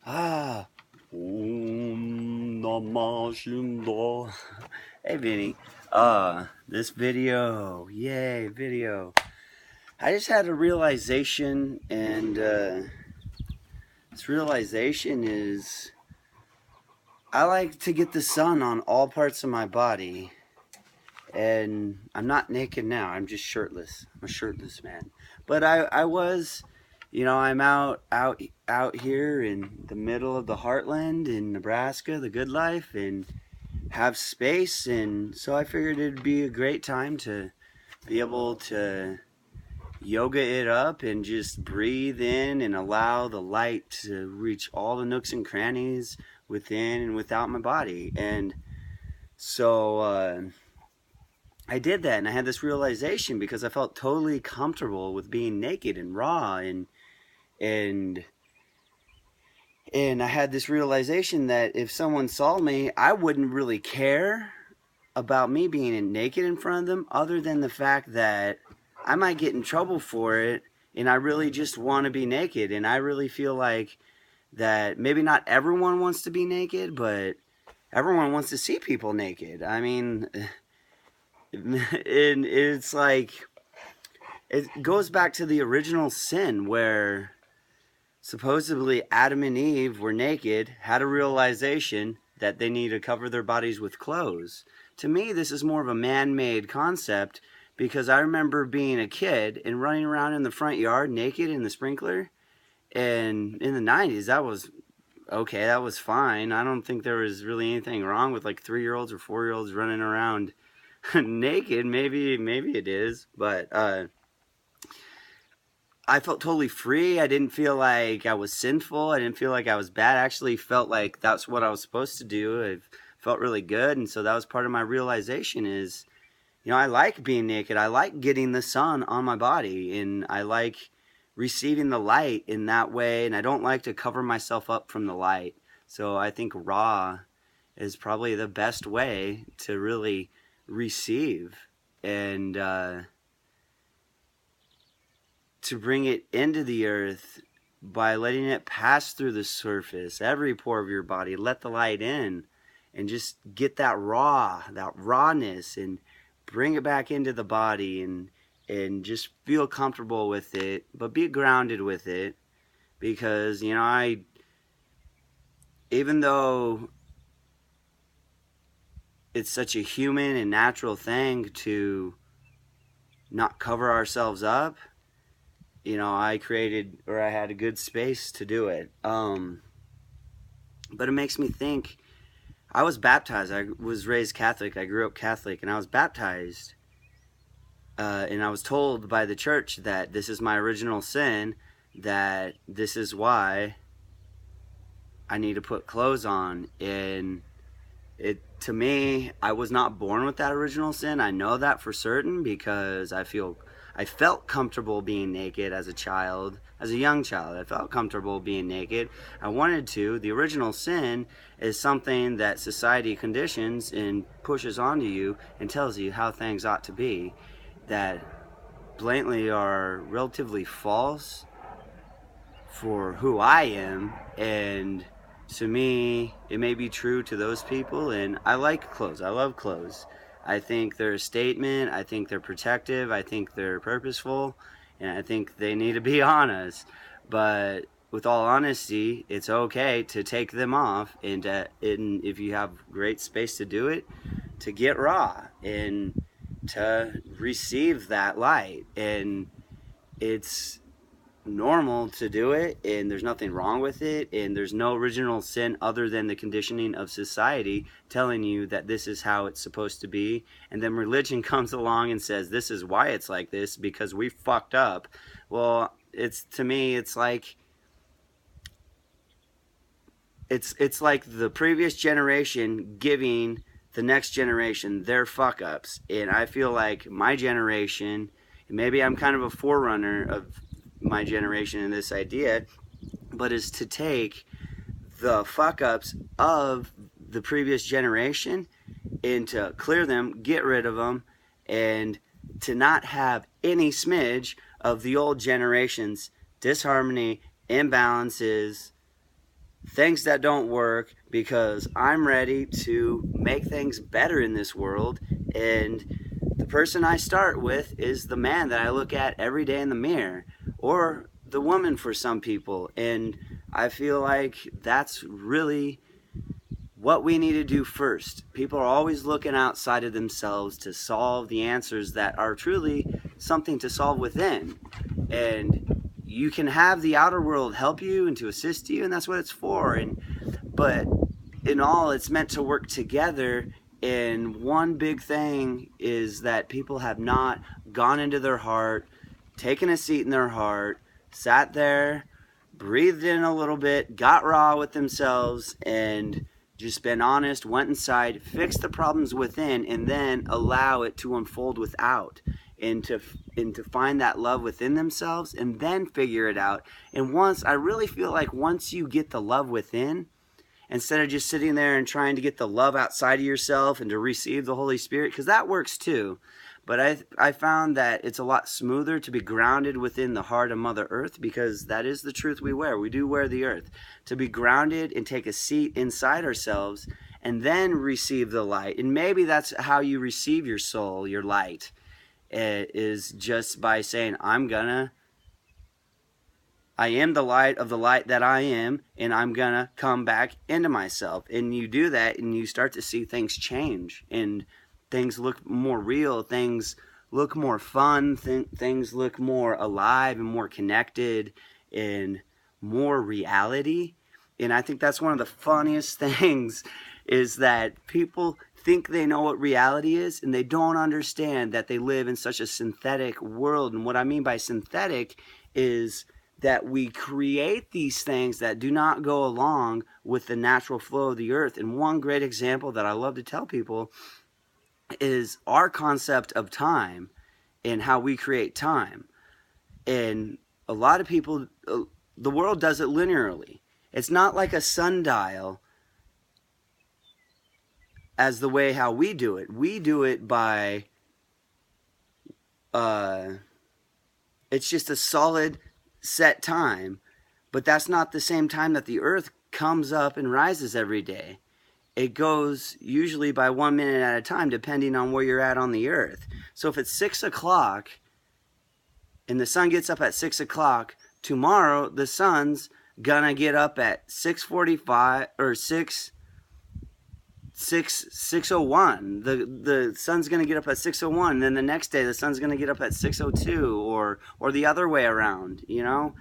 Ah, Om Namah Shivaya. Hey, Vinny. This video, yay, video. I just had a realization, and this realization is I like to get the sun on all parts of my body, and I'm not naked now. I'm just shirtless. I'm a shirtless man. But I was, I'm out here in the middle of the heartland in Nebraska, the good life, and have space, and so I figured it'd be a great time to be able to yoga it up and just breathe in and allow the light to reach all the nooks and crannies within and without my body. And so I did that, and I had this realization because I felt totally comfortable with being naked and raw, and and I had this realization that if someone saw me, I wouldn't really care about me being naked in front of them, other than the fact that I might get in trouble for it, and I really just want to be naked. And I really feel like that maybe not everyone wants to be naked, but everyone wants to see people naked. I mean, and it's like it goes back to the original sin where supposedly Adam and Eve were naked, had a realization that they need to cover their bodies with clothes. To me, this is more of a man-made concept because I remember being a kid and running around in the front yard naked in the sprinkler. And in the 90s, that was okay, that was fine. I don't think there was really anything wrong with like 3-year-olds or 4-year-olds running around naked. Maybe it is, but I felt totally free. I didn't feel like I was sinful. I didn't feel like I was bad. I actually felt like that's what I was supposed to do. I felt really good. And so that was part of my realization is, I like being naked. I like getting the sun on my body, and I like receiving the light in that way. And I don't like to cover myself up from the light. So I think raw is probably the best way to really receive and, to bring it into the earth by letting it pass through the surface, every pore of your body, let the light in and just get that rawness and bring it back into the body and just feel comfortable with it, but be grounded with it because, I even though it's such a human and natural thing to not cover ourselves up, I had a good space to do it. But it makes me think, I was baptized. I was raised Catholic. I grew up Catholic, and I was baptized. And I was told by the church that this is my original sin, that this is why I need to put clothes on. And to me, I was not born with that original sin. I know that for certain because I felt comfortable being naked as a young child. I felt comfortable being naked. I wanted to. The original sin is something that society conditions and pushes onto you and tells you how things ought to be, that blatantly are relatively false for who I am. And to me, it may be true to those people, and I like clothes. I love clothes. I think they're a statement. I think they're protective. I think they're purposeful, and I think they need to be on us. But with all honesty, it's okay to take them off, and if you have great space to do it, to get raw and to receive that light. And it's normal to do it, and there's nothing wrong with it, and there's no original sin other than the conditioning of society telling you that this is how it's supposed to be. And then religion comes along and says this is why it's like this, because we fucked up. Well, to me it's like it's like the previous generation giving the next generation their fuck ups. And I feel like my generation, and maybe I'm kind of a forerunner of my generation in this idea, but is to take the fuck ups of the previous generation and to clear them, get rid of them, and to not have any smidge of the old generation's disharmony, imbalances, things that don't work, because I'm ready to make things better in this world. And the person I start with is the man that I look at every day in the mirror, or the woman for some people. And I feel like that's really what we need to do first. People are always looking outside of themselves to solve the answers that are truly something to solve within. And you can have the outer world help you and to assist you, and that's what it's for. But in all, it's meant to work together. And one big thing is that people have not gone into their heart, taken a seat in their heart, sat there, breathed in a little bit, got raw with themselves, and just been honest, went inside, fixed the problems within, and then allow it to unfold without, and to find that love within themselves, and then figure it out. And I really feel like once you get the love within, instead of just sitting there and trying to get the love outside of yourself and to receive the Holy Spirit, because that works too. But I found that it's a lot smoother to be grounded within the heart of Mother Earth, because that is the truth we wear. We do wear the earth. To be grounded and take a seat inside ourselves and then receive the light. And maybe that's how you receive your soul, your light, is just by saying, I am the light of the light that I am, and I'm going to come back into myself. And you do that, and you start to see things change, and things look more real, things look more fun, things look more alive and more connected and more reality. And I think that's one of the funniest things, is that people think they know what reality is, and they don't understand that they live in such a synthetic world. And what I mean by synthetic is that we create these things that do not go along with the natural flow of the earth. And one great example that I love to tell people is our concept of time and how we create time. And a lot of people, the world does it linearly. It's not like a sundial as the way how we do it. We do it by, it's just a solid set time, but that's not the same time that the earth comes up and rises every day. It goes usually by 1 minute at a time, depending on where you're at on the earth. So if it's 6 o'clock and the sun gets up at 6 o'clock, tomorrow the sun's gonna get up at 6:45 or 6:01. The sun's gonna get up at 6:01. Then the next day the sun's gonna get up at 6:02, or the other way around. You know,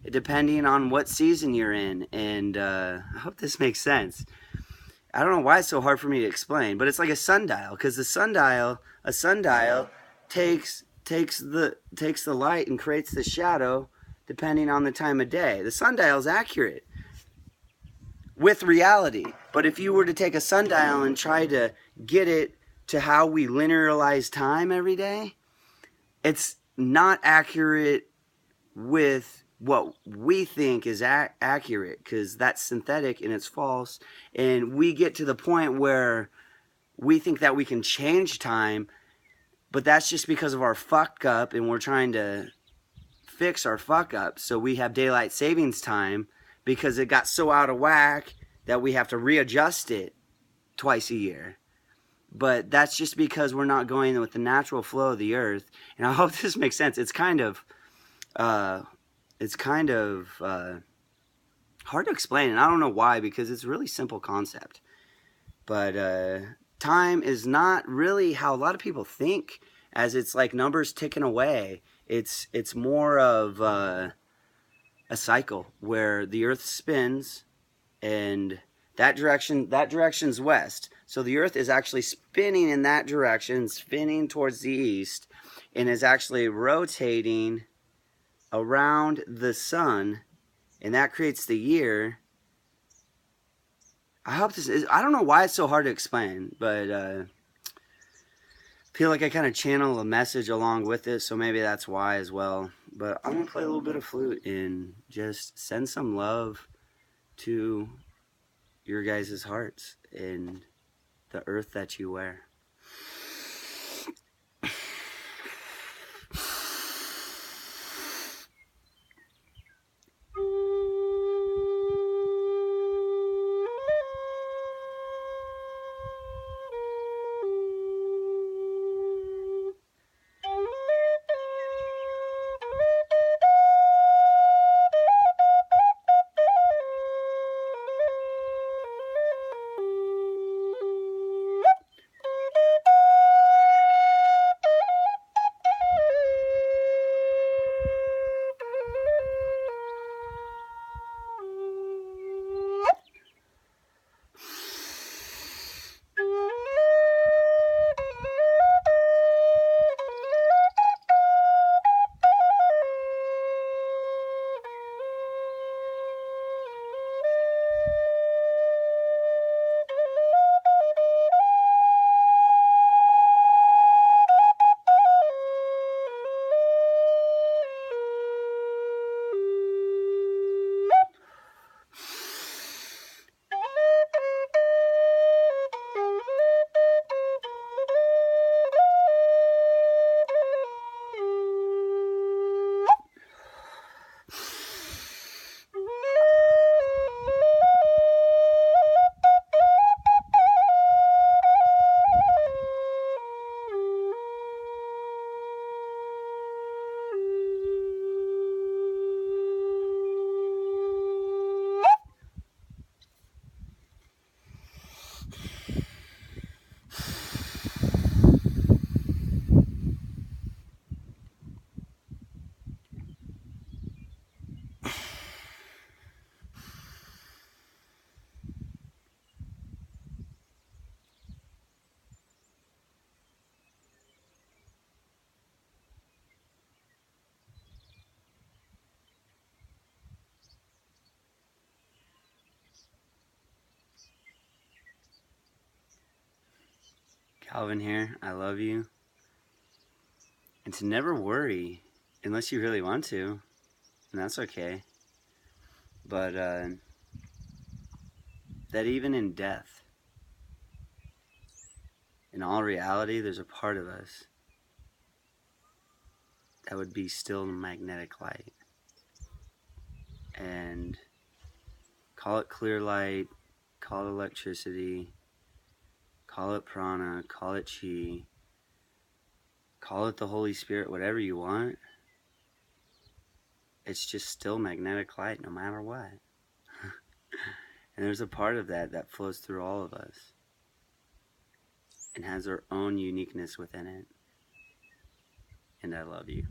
depending on what season you're in. And I hope this makes sense. I don't know why it's so hard for me to explain, but it's like a sundial, because a sundial takes the light and creates the shadow depending on the time of day. The sundial is accurate with reality, but if you were to take a sundial and try to get it to how we linearize time every day, it's not accurate with what we think is accurate, because that's synthetic and it's false. And we get to the point where we think that we can change time, but that's just because of our fuck up, and we're trying to fix our fuck up. So we have daylight savings time because it got so out of whack that we have to readjust it twice a year. But that's just because we're not going with the natural flow of the earth. And I hope this makes sense. It's kind of hard to explain, and I don't know why, because it's a really simple concept. But time is not really how a lot of people think, as it's like numbers ticking away. It's more of a cycle where the earth spins, and that direction's west. So the earth is actually spinning in that direction, spinning towards the east, and is actually rotating around the sun, and that creates the year. I hope this is, I don't know why it's so hard to explain, but I feel like I kind of channel a message along with it, so maybe that's why as well. But I'm going to play a little bit of flute and just send some love to your guys' hearts and the earth that you wear. Calvin here. I love you. And to never worry unless you really want to, and that's okay. But that even in death, in all reality, there's a part of us that would be still magnetic light. And call it clear light, call it electricity, call it prana, call it chi, call it the Holy Spirit, whatever you want. It's just still magnetic light no matter what. And there's a part of that that flows through all of us and has our own uniqueness within it. And I love you.